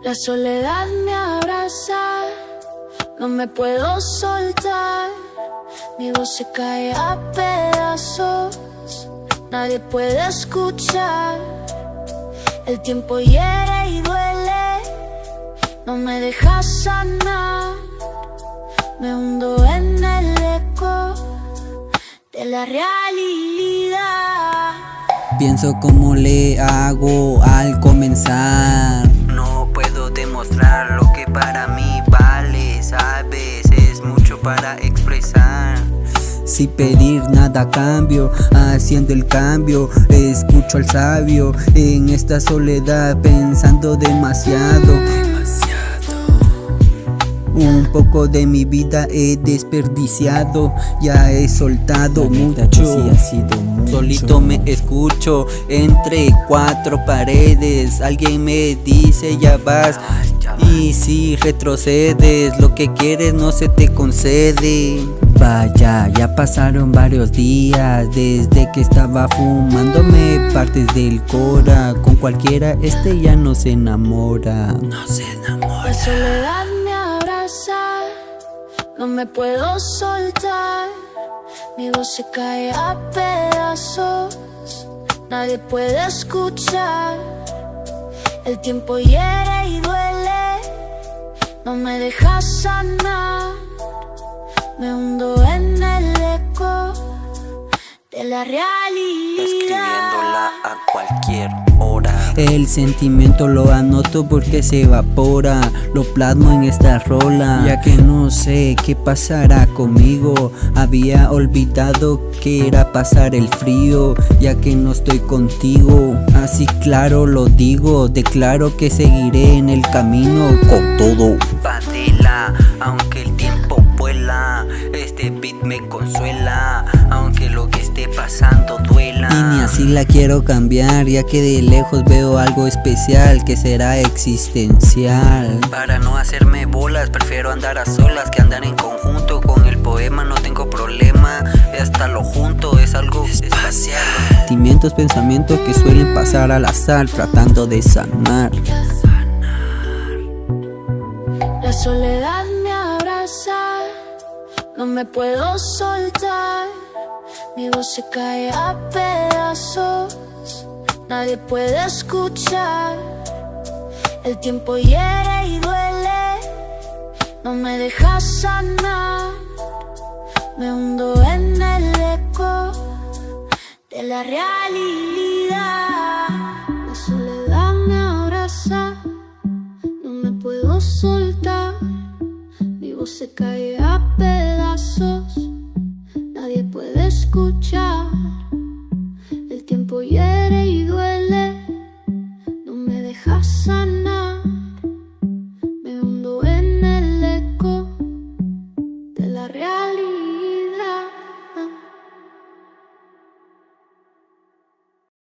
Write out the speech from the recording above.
La soledad me abraza, no me puedo soltar. Mi voz se cae a pedazos, nadie puede escuchar. El tiempo hiere y duele, no me deja sanar. Me hundo en el eco de la realidad. Pienso cómo le hago al comenzar. No puedo demostrar lo que para mí vale, sabes, es mucho para expresar. Sin pedir nada a cambio, haciendo el cambio, escucho al sabio en esta soledad, pensando demasiado. Un poco de mi vida he desperdiciado, ya he soltado mucho. Solito me escucho entre cuatro paredes. Alguien me dice ya vas, y si retrocedes, lo que quieres no se te concede. Vaya, ya pasaron varios días desde que estaba fumándome partes del cora. Con cualquiera ya no se enamora. No se enamora. La soledad me abraza, no me puedo soltar. Mi voz se cae a pedazos, nadie puede escuchar. El tiempo hiere y duele, no me deja sanar. Me hundo en el eco de la realidad. Escribiéndola a cualquier hora. El sentimiento lo anoto porque se evapora. Lo plasmo en esta rola, ya que no sé qué pasará conmigo. Había olvidado que era pasar el frío, ya que no estoy contigo. Así claro lo digo, declaro que seguiré en el camino con todo. Padela, aunque el tiempo vuela, este beat me consuela, aunque lo que esté pasando duela. Y ni así la quiero cambiar, ya que de lejos veo algo especial que será existencial. Para no hacerme bolas, prefiero andar a solas que andar en conjunto. Con el poema no tengo problema, hasta lo junto es algo espacial. Sentimientos, pensamientos que suelen pasar al azar, tratando de sanar. La soledad me abraza, no me puedo soltar. Mi voz se cae a pedazos, nadie puede escuchar. El tiempo hiere y duele, no me deja sanar. Me hundo en el eco de la realidad. La soledad me abraza, no me puedo soltar. Mi voz se cae a pedazos, nadie puede escuchar. El tiempo hiere y duele, no me deja sanar.